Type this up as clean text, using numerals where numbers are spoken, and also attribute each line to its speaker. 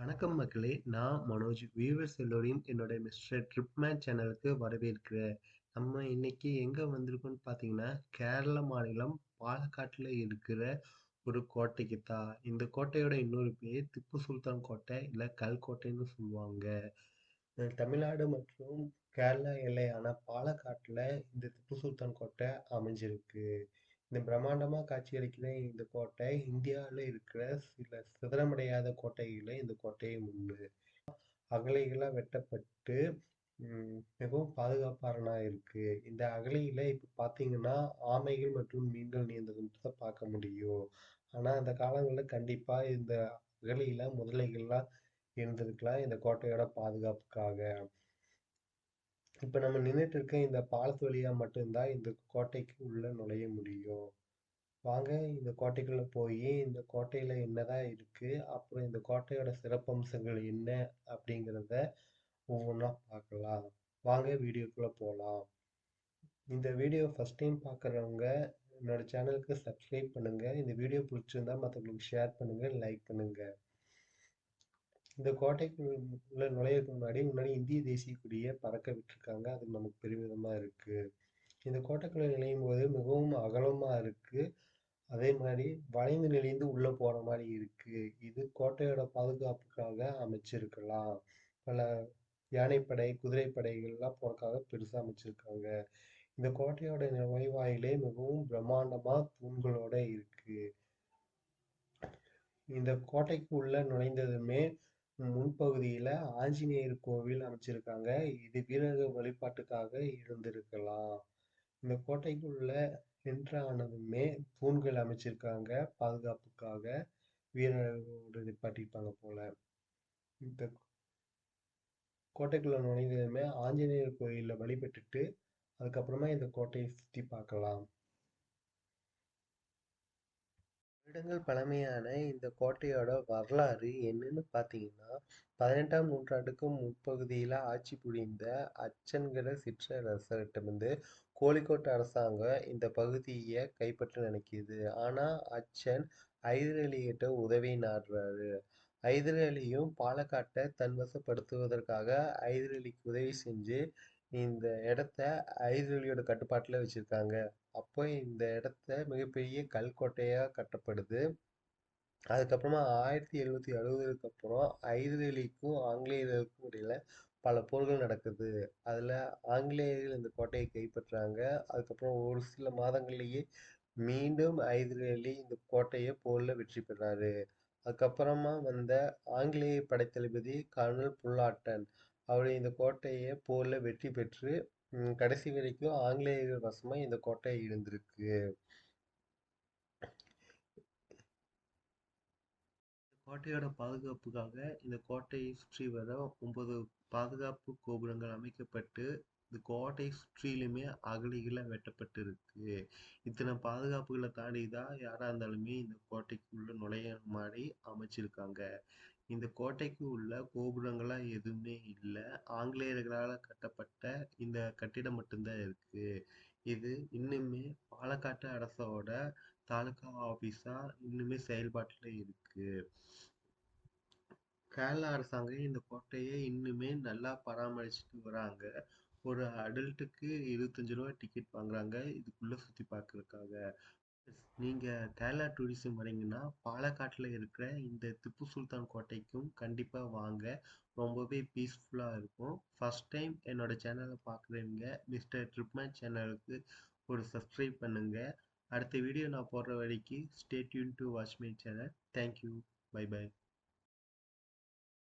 Speaker 1: வணக்கம் மக்களே! நான் மனோஜ். வியூவர்ஸ் எல்லோரையும் என்னோட மிஸ்டர் ட்ரிப்மேன் சேனலுக்கு வரவேற்கிறேன். நம்ம இன்னைக்கு எங்க வந்திருக்கோம்னு பார்த்தீங்கன்னா, கேரள மாநிலம் பாலக்காட்டுல இருக்கிற ஒரு கோட்டைக்கு தான். இந்த கோட்டையோட இன்னொரு பேர் திப்பு சுல்தான் கோட்டை, இல்ல கல்கோட்டைன்னு சொல்லுவாங்க. தமிழ்நாடு மற்றும் கேரளா எல்லையான பாலக்காட்டுல இந்த திப்பு சுல்தான் கோட்டை அமைஞ்சிருக்கு. இந்த பிரம்மாண்டமா காட்சியளிக்கிற இந்த கோட்டை இந்தியாவில் இருக்கிற சில சிதறமடையாத கோட்டைகளில் இந்த கோட்டையும் ஒன்று. அகழிகளா வெட்டப்பட்டு மிகவும் பாதுகாப்பானதா இருக்கு. இந்த அகழியில இப்ப பாத்தீங்கன்னா ஆமைகள் மற்றும் மீன்கள் நீந்துறத பார்க்க முடியும். ஆனா அந்த காலங்கள்ல கண்டிப்பா இந்த அகழியில முதலைகள்லாம் இருந்திருக்கலாம் இந்த கோட்டையோட பாதுகாப்புக்காக. இப்ப நம்ம நின்னுட்டு இருக்க இந்த பாலத்து வழியா மட்டும்தான் இந்த கோட்டைக்கு உள்ள நுழைய முடியும். வாங்க இந்த கோட்டைக்குள்ள போய் இந்த கோட்டையில என்னதான் இருக்கு, அப்புறம் இந்த கோட்டையோட சிறப்பம்சங்கள் என்ன அப்படிங்கிறத ஒவ்வொன்றா பார்க்கலாம். வாங்க வீடியோக்குள்ள போலாம். இந்த வீடியோ ஃபர்ஸ்ட் டைம் பார்க்குறவங்க என்னோட சேனலுக்கு சப்ஸ்கிரைப் பண்ணுங்க. இந்த வீடியோ பிடிச்சிருந்தா மற்றவங்களுக்கு ஷேர் பண்ணுங்க, லைக் பண்ணுங்க. இந்த கோட்டைக்குள்ள நுழையறதுக்கு முன்னாடி இந்திய தேசிய கொடியை பறக்க விட்டுருக்காங்க. அது நமக்கு பெருமிதமா இருக்கு. இந்த கோட்டைக்குள்ள நுழையும் போது மிகவும் அகலமா இருக்கு. அதே மாதிரி வளைந்து நெளிந்து உள்ள போற மாதிரி இருக்கு. இது கோட்டையோட பாதுகாப்புக்காக அமைச்சிருக்கலாம். பல யானைப்படை, குதிரைப்படைகள்லாம் போறதுக்காக பெருசா அமைச்சிருக்காங்க. இந்த கோட்டையோட நுழைவாயிலே மிகவும் பிரம்மாண்டமா தூண்களோட இருக்கு. இந்த கோட்டைக்கு உள்ள நுழைந்ததுமே முன்பகுதியில ஆஞ்சநேயர் கோவில் அமைச்சிருக்காங்க. இது வீரர்கள் வழிபாட்டுக்காக இருந்திருக்கலாம். இந்த கோட்டைக்குள்ள என்ட்ரு ஆனதுமே தூண்கள் அமைச்சிருக்காங்க பாதுகாப்புக்காக. வீரர்களோட நிப்பாட்டியிருப்பாங்க போல. இந்த கோட்டைக்குள்ள நுழைந்ததுமே ஆஞ்சநேயர் கோயில்ல வழிபட்டுட்டு அதுக்கப்புறமா இந்த கோட்டையை சுத்தி பார்க்கலாம். வருடங்கள் பழமையான இந்த கோட்டையோட வரலாறு என்னன்னு பார்த்தீங்கன்னா, 18ஆம் நூற்றாண்டுக்கு முற்பகுதியில ஆட்சி புரிந்த அச்சன்கிற சிற்றரசர்கிட்டருந்து கோழிக்கோட் அரசாங்கம் இந்த பகுதியை கைப்பற்ற நினைக்குது. ஆனா அச்சன் ஹைதர் அலி கிட்ட உதவி நாடுறாரு. ஹைதர் அலியும் பாலக்காட்டை தன்வசப்படுத்துவதற்காக ஹைதர் அலிக்கு உதவி செஞ்சு இந்த இடத்த ஹைதர் அலியோட கட்டுப்பாட்டுல வச்சிருக்காங்க. அப்போ இந்த இடத்த மிகப்பெரிய கல்கோட்டையா கட்டப்படுது. அதுக்கப்புறமா 1760க்கு அப்புறம் ஹைதர் அலிக்கும் ஆங்கிலேயர்களுக்கும் இடையில பல போர்கள் நடக்குது. அதுல ஆங்கிலேயர்கள் இந்த கோட்டையை கைப்பற்றாங்க. அதுக்கப்புறம் ஒரு சில மாதங்கள்லயே மீண்டும் ஹைதர் அலி இந்த கோட்டையை போர்ல வெற்றி பெறாரு. அதுக்கப்புறமா வந்த ஆங்கிலேய படைத்தளபதி கர்னல் புல்லாட்டன் அவர் இந்த கோட்டையை போர்ல வெற்றி பெற்று கடைசி வரைக்கும் ஆங்கிலேயர்கள் வசமா இந்த கோட்டை இருந்திருக்கு. கோட்டையோட பாதுகாப்புக்காக இந்த கோட்டையை சுற்றி வர 9 பாதுகாப்பு கோபுரங்கள் அமைக்கப்பட்டு இந்த கோட்டையை சுற்றிலுமே அகழிகளை வெட்டப்பட்டு இருக்கு. இத்தனை பாதுகாப்புகளை தாண்டி தான் யாரா இருந்தாலுமே இந்த கோட்டைக்குள்ள நுழைய மாதிரி அமைச்சிருக்காங்க. இந்த கோட்டைக்கு உள்ள கோபுரங்கள்லாம் எதுவுமே இல்லை. ஆங்கிலேயர்களால் கட்டப்பட்ட இந்த கட்டிடம் மட்டும்தான் இருக்கு. இது இன்னுமே பாலக்காட்டு அரசோட தாலுகா ஆபீஸா இன்னுமே செயல்பாட்டுல இருக்கு. கேரளா அரசாங்கம் இந்த கோட்டையை இன்னுமே நல்லா பராமரிச்சுட்டு வராங்க. ஒரு அடல்ட்டுக்கு 25 ரூபா டிக்கெட் வாங்குறாங்க இதுக்குள்ள சுத்தி பார்க்கறதுக்காக. நீங்க கேரளா டூரிசம் வரீங்கன்னா பாலக்காட்டுல இருக்கிற இந்த திப்பு சுல்தான் கோட்டைக்கும் கண்டிப்பா வாங்க. ரொம்பவே பீஸ்ஃபுல்லா இருக்கும். ஃபர்ஸ்ட் டைம் என்னோட சேனலை பார்க்குறவங்க மிஸ்டர் ட்ரிப்மேன் சேனலுக்கு ஒரு சப்ஸ்கிரைப் பண்ணுங்க. அடுத்த வீடியோ நான் போடுற வரைக்கும் stay tune to watch my channel. Thank you. Bye by.